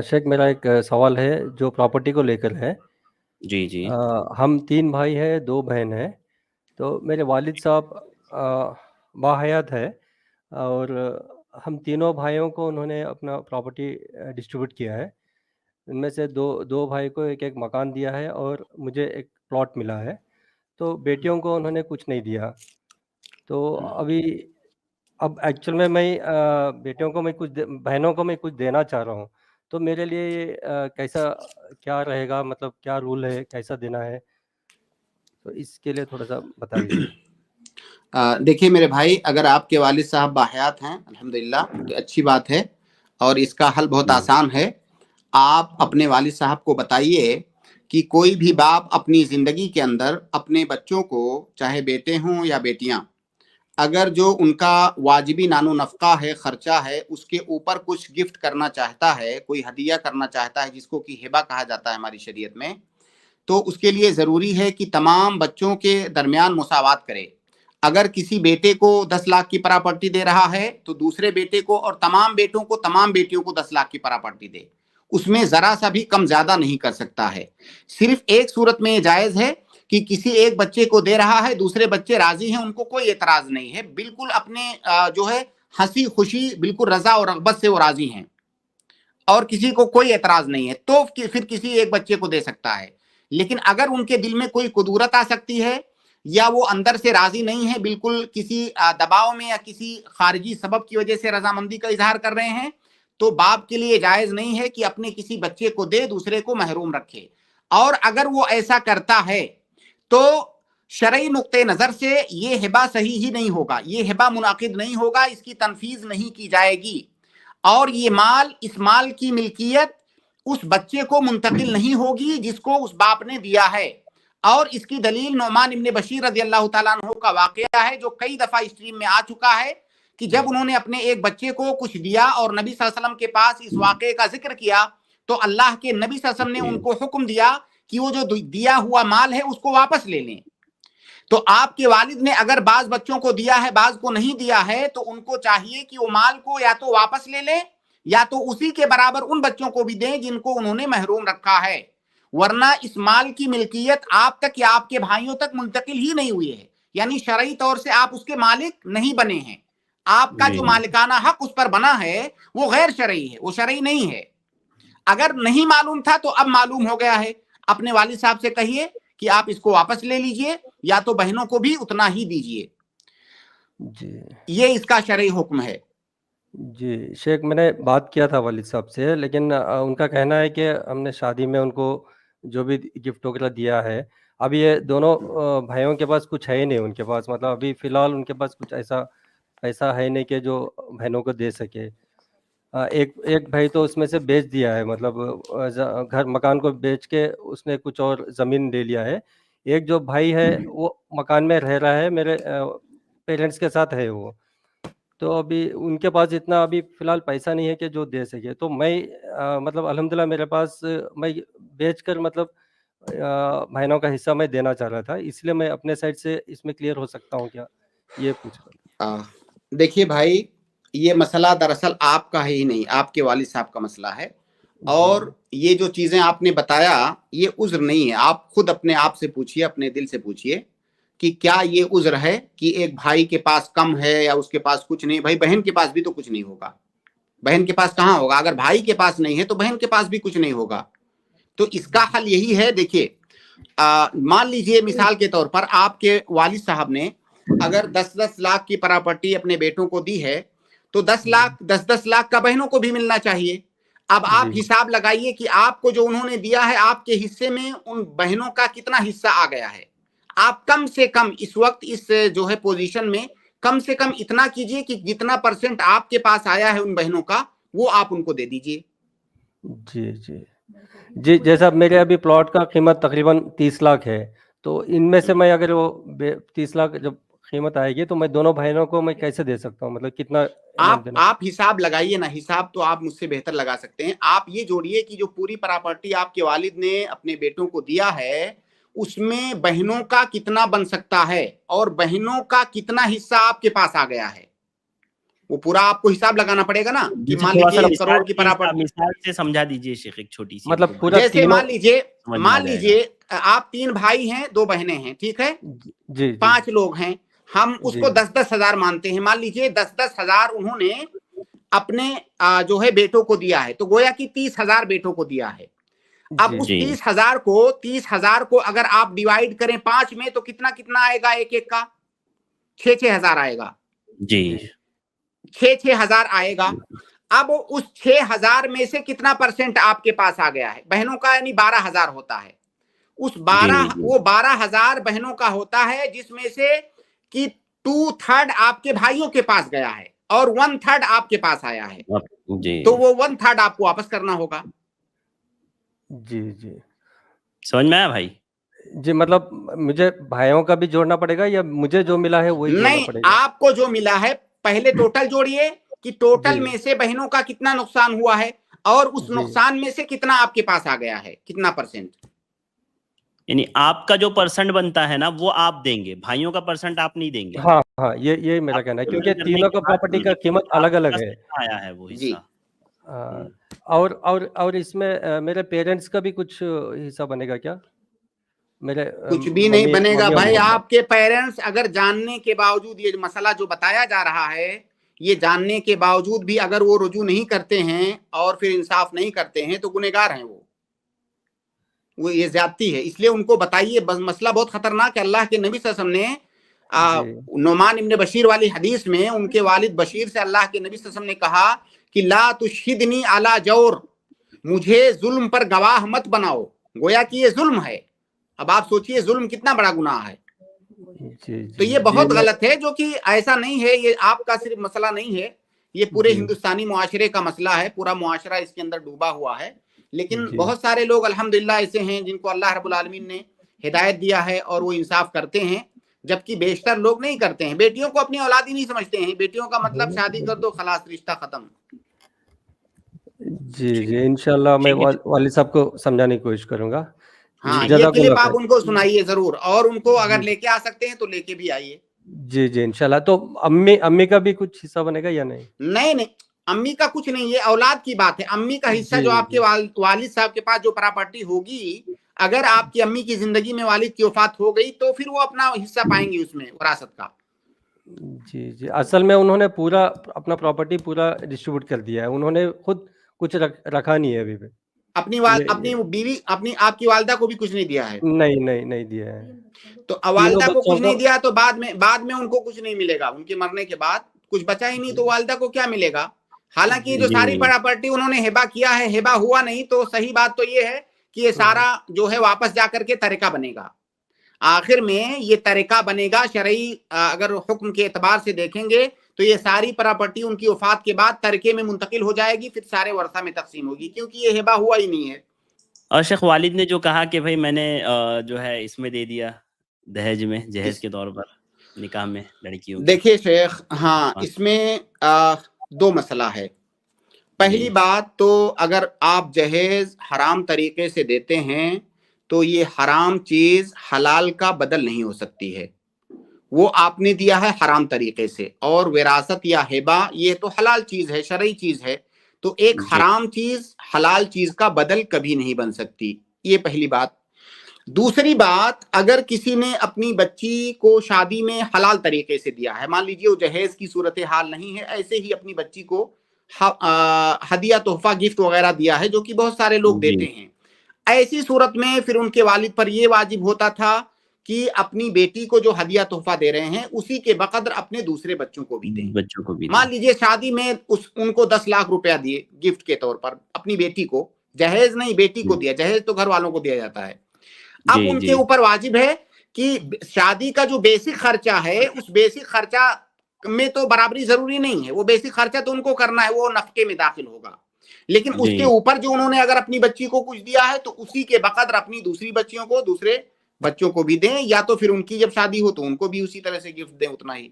शेख मेरा एक सवाल है जो प्रॉपर्टी को लेकर है। जी जी। हम 3 भाई हैं, 2 बहन हैं। तो मेरे वालिद साहब बाहयात है और हम तीनों भाइयों को उन्होंने अपना प्रॉपर्टी डिस्ट्रीब्यूट किया है। उनमें से दो भाई को एक-एक मकान दिया है और मुझे एक प्लॉट मिला है। तो बेटियों को उन्होंने कुछ नहीं दिया। तो अभी अब एक्चुअल में मैं बेटियों को मैं बहनों को मैं कुछ देना चाह रहा हूँ। तो मेरे लिए ये कैसा क्या रहेगा, मतलब क्या रूल है, कैसा देना है? तो इसके लिए थोड़ा-सा बताइए। देखिए मेरे भाई, अगर आपके वालिद साहब बाहयात हैं अल्हम्दुलिल्लाह तो अच्छी बात है और इसका हल बहुत आसान है। आप अपने वालिद साहब को बताइए कि कोई भी बाप अपनी ज़िंदगी के अंदर अपने बच्चों को, चाहे बेटे हों या बेटियां, अगर जो उनका वाजिबी नानो नफ़्क़ा है, ख़र्चा है, उसके ऊपर कुछ गिफ्ट करना चाहता है, कोई हदिया करना चाहता है जिसको कि हिबा कहा जाता है हमारी शरीयत में, तो उसके लिए ज़रूरी है कि तमाम बच्चों के दरमियान मुसावात करे। अगर किसी बेटे को 10 लाख की प्रॉपर्टी दे रहा है तो दूसरे बेटे को और तमाम बेटों को, तमाम बेटियों को 10 लाख की प्रॉपर्टी दे। उसमें ज़रा सा भी कम ज़्यादा नहीं कर सकता है। सिर्फ एक सूरत में ये जायज़ है कि किसी एक बच्चे को दे रहा है, दूसरे बच्चे राज़ी हैं, उनको कोई एतराज़ नहीं है, बिल्कुल अपने जो है हंसी खुशी, बिल्कुल रज़ा और रग़बत से वो राज़ी हैं और किसी को कोई एतराज़ नहीं है, तो फिर किसी एक बच्चे को दे सकता है। लेकिन अगर उनके दिल में कोई कुदूरत आ सकती है या वो अंदर से राज़ी नहीं है, बिल्कुल किसी दबाव में या किसी खारिजी सबब की वजह से रज़ामंदी का इजहार कर रहे हैं, तो बाप के लिए जायज़ नहीं है कि अपने किसी बच्चे को दे, दूसरे को महरूम रखे। और अगर वो ऐसा करता है तो शरई नुक्ते नज़र से ये हिबा सही ही नहीं होगा, ये हिबा मुनाकिद नहीं होगा, इसकी तनफीज़ नहीं की जाएगी और ये माल, इस माल की मिल्कियत उस बच्चे को मुंतकिल नहीं होगी जिसको उस बाप ने दिया है। और इसकी दलील नौमान इब्न बशीर रज़ियल्लाहु ताला अन्हु का वाक़या है जो कई दफ़ा स्ट्रीम में आ चुका है कि जब उन्होंने अपने एक बच्चे को कुछ दिया और नबी सल्लल्लाहु अलैहि वसल्लम के पास इस वाक़े का जिक्र किया तो अल्लाह के नबी सल्लल्लाहु अलैहि वसल्लम ने उनको हुक्म दिया कि वो जो दिया हुआ माल है उसको वापस ले लें। तो आपके वालिद ने अगर बाज बच्चों को दिया है, बाज को नहीं दिया है, तो उनको चाहिए कि वो माल को या तो वापस ले लें या तो उसी के बराबर उन बच्चों को भी दें जिनको उन्होंने महरूम रखा है, वरना इस माल की मिल्कियत आप तक या आपके भाइयों तक मुंतकिल ही नहीं हुई है, यानी शरई तौर से आप उसके मालिक नहीं बने हैं। आपका जो मालिकाना हक उस पर बना है वो गैर शरई है, वो शरई नहीं है। अगर नहीं मालूम था तो अब मालूम हो गया है। अपने वालिद साहब से कहिए कि आप इसको वापस ले लीजिए या तो बहनों को भी उतना ही दीजिए। जी। ये इसका शरई हुक्म है। जी, शेख मैंने बात किया था वालिद साहब से, लेकिन उनका कहना है कि हमने शादी में उनको जो भी गिफ्ट वगैरह दिया है, अभी ये दोनों भाइयों के पास कुछ है ही नहीं उनके पास, मतलब अभी फ़िलहाल उनके पास कुछ ऐसा पैसा है नहीं कि जो बहनों को दे सके। एक एक भाई तो उसमें से बेच दिया है, मतलब घर मकान को बेच के उसने कुछ और ज़मीन ले लिया है। एक जो भाई है वो मकान में रह रहा है, मेरे पेरेंट्स के साथ है वो। तो अभी उनके पास इतना अभी फ़िलहाल पैसा नहीं है कि जो दे सके। तो मैं मतलब अल्हम्दुलिल्लाह मेरे पास मैं बेचकर मतलब बहनों का हिस्सा मैं देना चाह रहा था, इसलिए मैं अपने साइड से इसमें क्लियर हो सकता हूँ क्या? ये पूछ रहा था। देखिए भाई, ये मसला दरअसल आपका है ही नहीं, आपके वालिद साहब का मसला है और ये जो चीज़ें आपने बताया ये उज़्र नहीं है। आप खुद अपने आप से पूछिए, अपने दिल से पूछिए कि क्या ये उज़्र है कि एक भाई के पास कम है या उसके पास कुछ नहीं। भाई बहन के पास भी तो कुछ नहीं होगा, बहन के पास कहाँ होगा? अगर भाई के पास नहीं है तो बहन के पास भी कुछ नहीं होगा। तो इसका हल यही है, देखिए मान लीजिए मिसाल के तौर पर आपके वालिद साहब ने अगर 10-10 लाख की प्रॉपर्टी अपने बेटों को दी है तो 10 लाख 10-10 लाख का बहनों को भी मिलना चाहिए। अब आप हिसाब लगाइए कि आपको जो उन्होंने दिया है आपके हिस्से में उन बहनों का कितना हिस्सा आ गया है। आप कम से कम इस वक्त इस जो है पोजीशन में कम से कम इतना कीजिए कि जितना परसेंट आपके पास आया है उन बहनों का वो आप उनको दे दीजिए। जी, जैसा मेरे अभी प्लॉट का कीमत तकरीबन 30 लाख है, तो इनमें से मैं अगर वो 30 लाख जब कीमत आएगी तो मैं दोनों बहनों को मैं कैसे दे सकता हूँ, मतलब कितना देना? आप हिसाब लगाइए ना, हिसाब तो आप मुझसे बेहतर लगा सकते हैं। आप ये जोड़िए कि जो पूरी प्रॉपर्टी आपके वालिद ने अपने बेटों को दिया है उसमें बहनों का कितना बन सकता है और बहनों का कितना हिस्सा आपके पास आ गया है। वो पूरा आपको हिसाब लगाना पड़ेगा ना कि मान थोड़ा सा लीजिए 1 करोड़ की प्रॉपर्टी, मिसाल से समझा दीजिए शेख, एक छोटी सी मतलब पूरा जैसे तीनों, मान लीजिए आप 3 भाई हैं 2 बहनें हैं, ठीक है, जी 5 लोग हैं, हम उसको 10-10 हजार मानते हैं। मान लीजिए 10-10 हजार उन्होंने अपने जो है बेटों को दिया है, तो गोया कि 30,000 बेटों को दिया है। अब उस 30,000 को अगर आप डिवाइड करें 5 में तो कितना कितना आएगा एक एक का? 6-6 हजार आएगा जी, 6-6 हजार आएगा। अब उस 6,000 में से कितना % आपके पास आ गया है बहनों का? यानी 12,000 होता है। उस 12,000 बहनों का होता है, जिसमें से कि 2/3 आपके भाइयों के पास गया है और 1/3 आपके पास आया है, तो वो 1/3 आपको वापस करना होगा। जी जी, समझ में आया भाई? जी मतलब मुझे भाइयों का भी जोड़ना पड़ेगा या मुझे जो मिला है वही जोड़ना नहीं, पड़ेगा? आपको जो मिला है पहले टोटल जोड़िए कि टोटल में से बहनों का कितना नुकसान हुआ है और उस नुकसान में से कितना आपके पास आ गया है, कितना %। यानी आपका जो % बनता है ना वो आप देंगे, भाइयों का % आप नहीं देंगे। हाँ हाँ, ये मेरा कहना है, क्योंकि तीनों का प्रॉपर्टी का कीमत अलग अलग है। आया है वो हिस्सा। जी, और इसमें मेरे पेरेंट्स का भी कुछ हिस्सा बनेगा क्या? मेरे कुछ भी नहीं बनेगा भाई। मम्मी आपके पेरेंट्स अगर जानने के बावजूद, ये मसला जो बताया जा रहा है, ये जानने के बावजूद भी अगर वो रुजू नहीं करते हैं और फिर इंसाफ नहीं करते हैं तो गुनहगार हैं वो ये ज्यादती है। इसलिए उनको बताइए, बस मसला बहुत खतरनाक है। अल्लाह के नबी सल्लल्लाहु अलैहि वसल्म ने नुमान इब्न बशीर वाली हदीस में उनके वालिद बशीर से अल्लाह के नबी सल्लल्लाहु अलैहि वसल्लम ने कहा कि ला तुशहिदनी अला जौर, मुझे जुल्म पर गवाह मत बनाओ। गोया कि ये जुल्म है। अब आप सोचिए जुल्म कितना बड़ा गुनाह है। तो ये बहुत गलत है, जो कि ऐसा नहीं है, ये आपका सिर्फ मसला नहीं है, ये पूरे हिंदुस्तानी मुआशरे का मसला है। पूरा मुआशरा इसके अंदर डूबा हुआ है। लेकिन बहुत सारे लोग अल्हम्दुलिल्लाह ऐसे हैं जिनको अल्लाह रब्बुल आलमीन ने हिदायत दिया है और वो इंसाफ करते हैं, जबकि बेशतर लोग नहीं करते हैं। बेटियों को अपनी औलाद ही नहीं समझते हैं। बेटियों का मतलब शादी कर दो, खलास, रिश्ता खत्म। जी इंशाल्लाह मैं वालिद साहब को समझाने की कोशिश करूंगा। हाँ, ये क्लिप आप उनको सुनाइए जरूर, और उनको अगर लेके आ सकते हैं तो लेके भी आइए। जी इंशाल्लाह। तो अम्मी का भी कुछ हिस्सा बनेगा या नहीं? नहीं, अम्मी का कुछ नहीं, ये औलाद की बात है। अम्मी का हिस्सा जो आपके वालिद साहब के पास जो प्रॉपर्टी होगी, अगर आपकी अम्मी की जिंदगी में वालिद की वफात हो गई तो फिर वो अपना हिस्सा पाएंगी उसमें विरासत का। जी असल में उन्होंने पूरा अपना प्रॉपर्टी पूरा डिस्ट्रीब्यूट कर दिया है। उन्होंने खुद कुछ रखा नहीं है अभी भी। अपनी बीवी, आपकी वालिदा को भी कुछ नहीं दिया है? नहीं दिया है। तो वालिदा को कुछ नहीं दिया तो बाद में उनको कुछ नहीं मिलेगा। उनके मरने के बाद कुछ बचा ही नहीं तो वालिदा को क्या मिलेगा? हालांकि जो सारी प्रॉपर्टी उन्होंने हिबा किया है, हिबा हुआ नहीं, तो सही बात तो ये है कि ये सारा जो है वापस जाकर के तरीका बनेगा। आखिर में ये तरीका बनेगा शरई, अगर हुक्म के एतबार से देखेंगे तो ये सारी प्रॉपर्टी उनकी वफात के बाद तरीके में मुंतकिल हो जाएगी, फिर सारे वर्सा में तकसीम होगी, क्योंकि ये हिबा हुआ ही नहीं है। और शेख वालिद ने जो कहा कि भाई मैंने जो है इसमें दे दिया दहेज में, जहेज के तौर पर निकाह में लड़कियों। देखिए शेख, हाँ, इसमें 2 मसला है। पहली बात तो अगर आप जहेज हराम तरीके से देते हैं तो ये हराम चीज हलाल का बदल नहीं हो सकती है। वो आपने दिया है हराम तरीके से, और विरासत या हिबा ये तो हलाल चीज है, शरई चीज है। तो एक हराम चीज हलाल चीज का बदल कभी नहीं बन सकती। ये पहली बात। दूसरी बात, अगर किसी ने अपनी बच्ची को शादी में हलाल तरीके से दिया है, मान लीजिए वो जहेज की सूरत हाल नहीं है, ऐसे ही अपनी बच्ची को हदिया, तोहफा, गिफ्ट वगैरह दिया है, जो कि बहुत सारे लोग देते हैं, ऐसी सूरत में फिर उनके वालिद पर यह वाजिब होता था कि अपनी बेटी को जो हदिया तोहफा दे रहे हैं उसी के बकद्र अपने दूसरे बच्चों को भी दें। मान लीजिए शादी में उनको 10 लाख रुपया दिए गिफ्ट के तौर पर अपनी बेटी को, जहेज नहीं, बेटी को दिया, जहेज तो घर वालों को दिया जाता है। अब उनके ऊपर वाजिब है कि शादी का जो बेसिक खर्चा है, उस बेसिक खर्चा में तो बराबरी जरूरी नहीं है, वो बेसिक खर्चा तो उनको करना है, वो नफके में दाखिल होगा। लेकिन उसके ऊपर जो उन्होंने अगर अपनी बच्ची को कुछ दिया है तो उसी के बकद्र अपनी दूसरी बच्चियों को, दूसरे बच्चों को भी दें, या तो फिर उनकी जब शादी हो तो उनको भी उसी तरह से गिफ्ट दें, उतना ही।